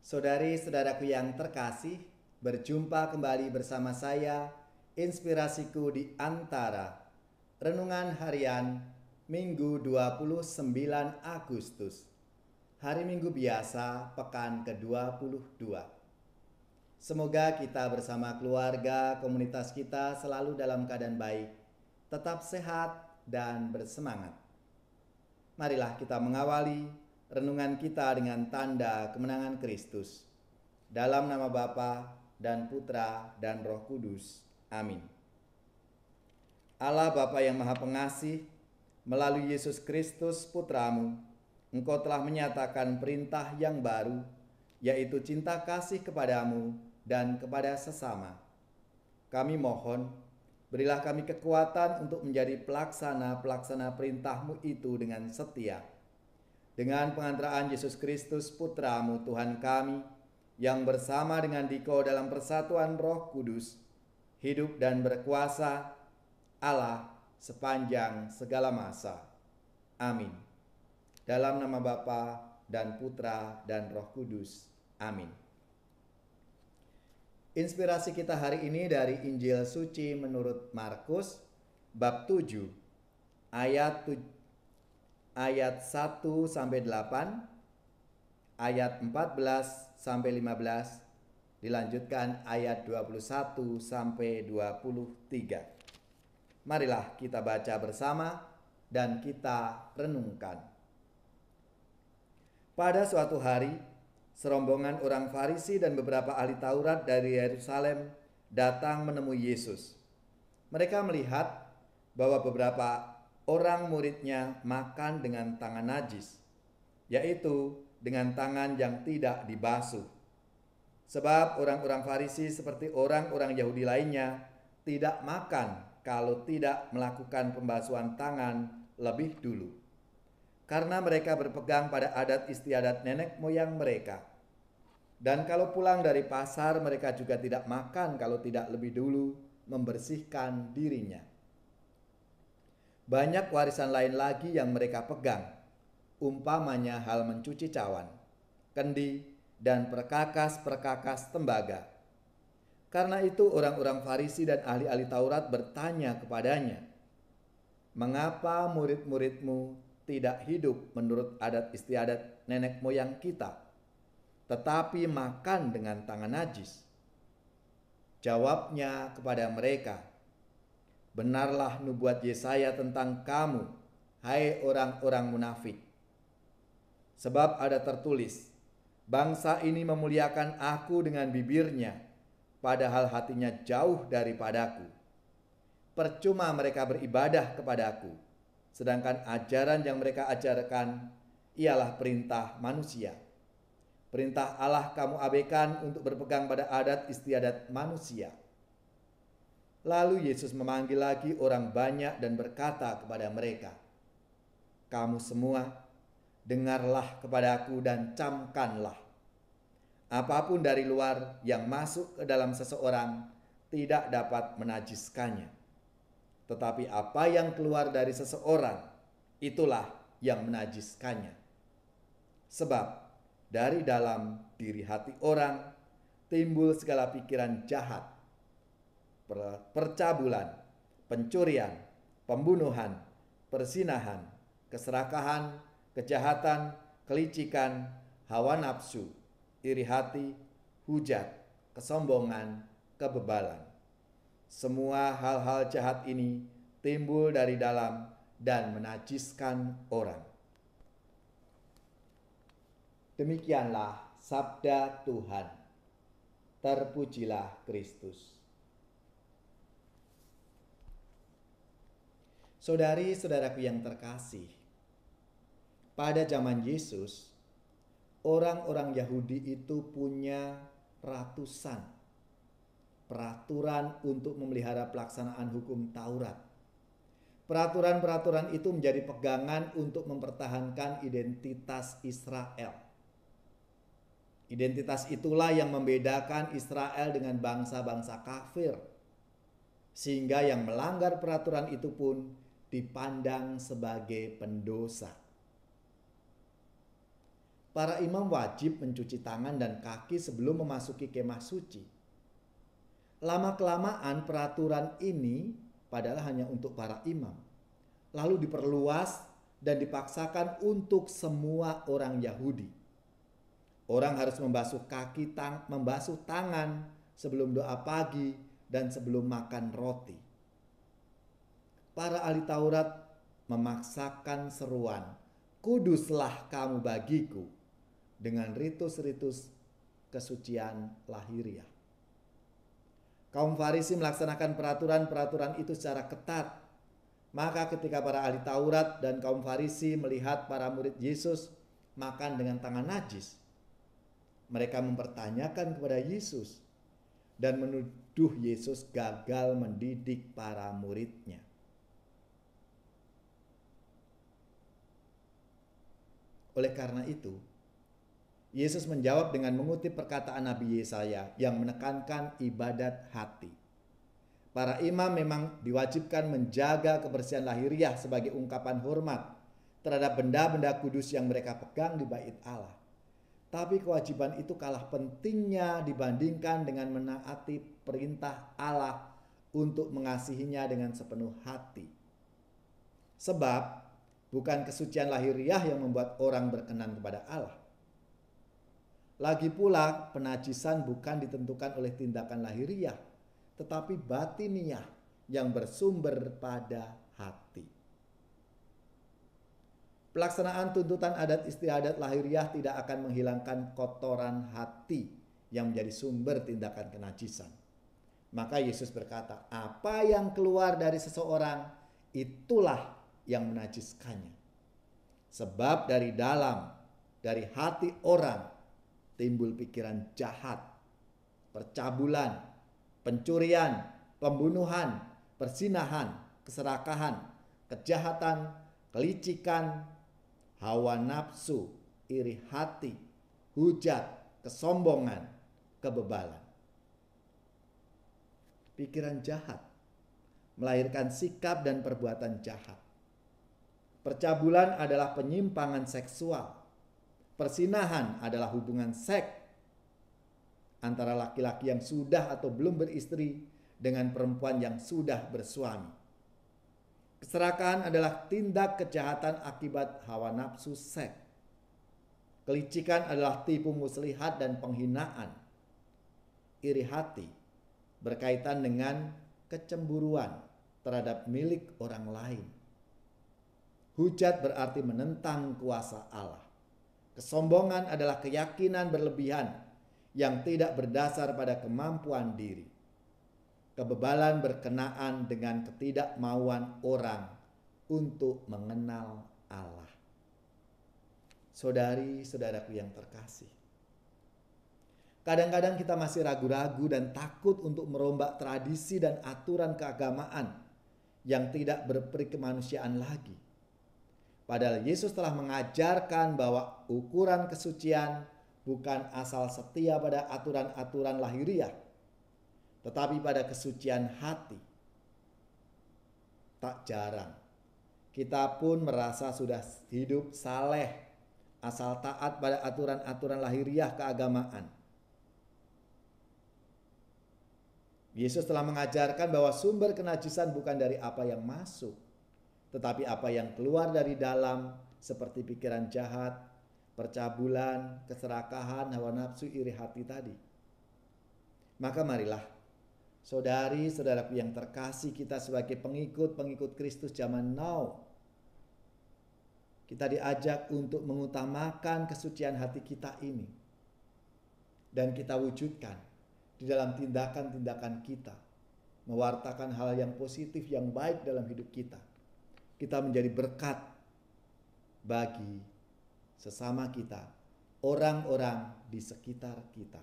Saudari-saudaraku yang terkasih, berjumpa kembali bersama saya, Inspirasiku di Antara. Renungan harian Minggu 29 Agustus. Hari Minggu biasa, pekan ke-22. Semoga kita bersama keluarga, komunitas kita selalu dalam keadaan baik, tetap sehat dan bersemangat. Marilah kita mengawali renungan kita dengan tanda kemenangan Kristus. Dalam nama Bapa dan Putra dan Roh Kudus. Amin. Allah Bapa yang Maha Pengasih, melalui Yesus Kristus Putramu, Engkau telah menyatakan perintah yang baru, yaitu cinta kasih kepadamu dan kepada sesama. Kami mohon, berilah kami kekuatan untuk menjadi pelaksana perintah-Mu itu dengan setia. Dengan pengantaraan Yesus Kristus Putra-Mu Tuhan kami, yang bersama dengan Dikau dalam persatuan Roh Kudus, hidup dan berkuasa Allah sepanjang segala masa. Amin. Dalam nama Bapa dan Putra dan Roh Kudus. Amin. Inspirasi kita hari ini dari Injil Suci menurut Markus bab 7 ayat 1 sampai 8, ayat 14 sampai 15, dilanjutkan ayat 21 sampai 23. Marilah kita baca bersama dan kita renungkan. Pada suatu hari, serombongan orang Farisi dan beberapa ahli Taurat dari Yerusalem datang menemui Yesus. Mereka melihat bahwa beberapa orang muridnya makan dengan tangan najis, yaitu dengan tangan yang tidak dibasuh. Sebab orang-orang Farisi seperti orang-orang Yahudi lainnya tidak makan kalau tidak melakukan pembasuhan tangan lebih dulu, karena mereka berpegang pada adat istiadat nenek moyang mereka. Dan kalau pulang dari pasar, mereka juga tidak makan kalau tidak lebih dulu membersihkan dirinya. Banyak warisan lain lagi yang mereka pegang, umpamanya hal mencuci cawan, kendi, dan perkakas-perkakas tembaga. Karena itu orang-orang Farisi dan ahli-ahli Taurat bertanya kepadanya, "Mengapa murid-muridmu tidak hidup menurut adat istiadat nenek moyang kita, tetapi makan dengan tangan najis?" Jawabnya kepada mereka, "Benarlah nubuat Yesaya tentang kamu, hai orang-orang munafik. Sebab ada tertulis, bangsa ini memuliakan aku dengan bibirnya, padahal hatinya jauh daripadaku. Percuma mereka beribadah kepadaku, sedangkan ajaran yang mereka ajarkan ialah perintah manusia. Perintah Allah kamu abaikan untuk berpegang pada adat istiadat manusia." Lalu Yesus memanggil lagi orang banyak dan berkata kepada mereka, "Kamu semua, dengarlah kepadaku dan camkanlah. Apapun dari luar yang masuk ke dalam seseorang tidak dapat menajiskannya. Tetapi apa yang keluar dari seseorang, itulah yang menajiskannya. Sebab dari dalam diri hati orang timbul segala pikiran jahat, percabulan, pencurian, pembunuhan, perzinahan, keserakahan, kejahatan, kelicikan, hawa nafsu, iri hati, hujat, kesombongan, kebebalan. Semua hal-hal jahat ini timbul dari dalam dan menajiskan orang." Demikianlah sabda Tuhan. Terpujilah Kristus. Saudari-saudaraku yang terkasih, pada zaman Yesus, orang-orang Yahudi itu punya ratusan peraturan untuk memelihara pelaksanaan hukum Taurat. Peraturan-peraturan itu menjadi pegangan untuk mempertahankan identitas Israel. Identitas itulah yang membedakan Israel dengan bangsa-bangsa kafir, sehingga yang melanggar peraturan itu pun dipandang sebagai pendosa. para imam wajib mencuci tangan dan kaki sebelum memasuki kemah suci. Lama-kelamaan peraturan ini padahal hanya untuk para imam, lalu diperluas dan dipaksakan untuk semua orang Yahudi. Orang harus membasuh membasuh tangan sebelum doa pagi dan sebelum makan roti. Para ahli Taurat memaksakan seruan, "Kuduslah kamu bagiku," dengan ritus-ritus kesucian lahiriah. Kaum Farisi melaksanakan peraturan-peraturan itu secara ketat. Maka ketika para ahli Taurat dan kaum Farisi melihat para murid Yesus makan dengan tangan najis, mereka mempertanyakan kepada Yesus dan menuduh Yesus gagal mendidik para muridnya. Oleh karena itu, Yesus menjawab dengan mengutip perkataan Nabi Yesaya yang menekankan ibadat hati. Para imam memang diwajibkan menjaga kebersihan lahiriah sebagai ungkapan hormat terhadap benda-benda kudus yang mereka pegang di bait Allah. Tapi kewajiban itu kalah pentingnya dibandingkan dengan menaati perintah Allah untuk mengasihinya dengan sepenuh hati. Sebab bukan kesucian lahiriah yang membuat orang berkenan kepada Allah. Lagi pula penajisan bukan ditentukan oleh tindakan lahiriah, tetapi batiniah yang bersumber pada hati. Pelaksanaan tuntutan adat istiadat lahiriah tidak akan menghilangkan kotoran hati yang menjadi sumber tindakan kenajisan. Maka Yesus berkata, apa yang keluar dari seseorang itulah yang menajiskannya. Sebab dari hati orang timbul pikiran jahat, percabulan, pencurian, pembunuhan, perzinahan, keserakahan, kejahatan, kelicikan, hawa nafsu, iri hati, hujat, kesombongan, kebebalan. Pikiran jahat melahirkan sikap dan perbuatan jahat. Percabulan adalah penyimpangan seksual. Persinahan adalah hubungan seks antara laki-laki yang sudah atau belum beristri dengan perempuan yang sudah bersuami. Keserakahan adalah tindak kejahatan akibat hawa nafsu seks. Kelicikan adalah tipu muslihat dan penghinaan. Iri hati berkaitan dengan kecemburuan terhadap milik orang lain. Hujat berarti menentang kuasa Allah. Kesombongan adalah keyakinan berlebihan yang tidak berdasar pada kemampuan diri. Kebebalan berkenaan dengan ketidakmauan orang untuk mengenal Allah. Saudari-saudaraku yang terkasih, kadang-kadang kita masih ragu-ragu dan takut untuk merombak tradisi dan aturan keagamaan yang tidak berperi kemanusiaan lagi. Padahal Yesus telah mengajarkan bahwa ukuran kesucian bukan asal setia pada aturan-aturan lahiriah, tetapi pada kesucian hati. Tak jarang kita pun merasa sudah hidup saleh asal taat pada aturan-aturan lahiriah keagamaan. Yesus telah mengajarkan bahwa sumber kenajisan bukan dari apa yang masuk, tetapi apa yang keluar dari dalam, seperti pikiran jahat, percabulan, keserakahan, hawa nafsu, iri hati tadi. Maka marilah, saudari-saudaraku yang terkasih, kita sebagai pengikut Kristus zaman now, kita diajak untuk mengutamakan kesucian hati kita ini. Dan kita wujudkan di dalam tindakan-tindakan kita. Mewartakan hal yang positif, yang baik dalam hidup kita. Kita menjadi berkat bagi sesama kita, orang-orang di sekitar kita.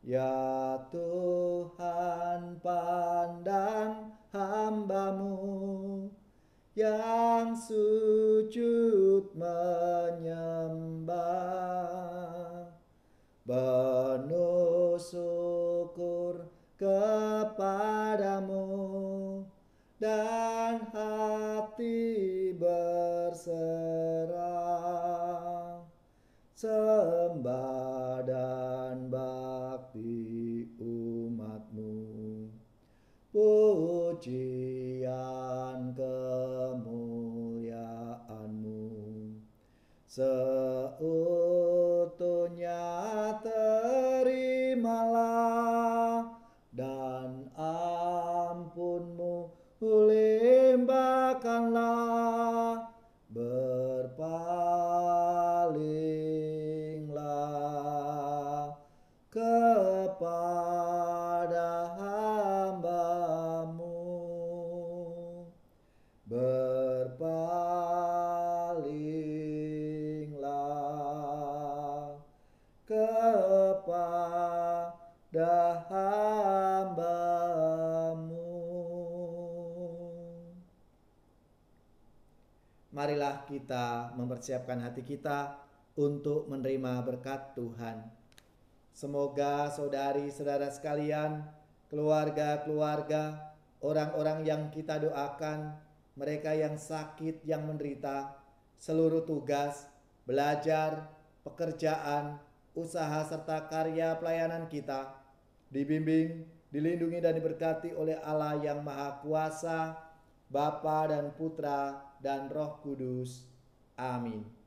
Ya Tuhan, pandang hamba-Mu yang sujud menyembah, penuh syukur kepadamu dan hati berserah. hamba dan bakti umat-Mu. Pujian kemuliaan-Mu seutuhnya terimalah, dan ampun-Mu limpahkanlah. Berpalinglah kepada hamba-Mu, berpalinglah kepada hamba-Mu. Marilah kita mempersiapkan hati kita untuk menerima berkat Tuhan. Semoga saudari-saudara sekalian, keluarga-keluarga, orang-orang yang kita doakan, mereka yang sakit, yang menderita, seluruh tugas, belajar, pekerjaan, usaha serta karya pelayanan kita dibimbing, dilindungi dan diberkati oleh Allah yang Maha Kuasa, Bapa dan Putra dan Roh Kudus. Amin.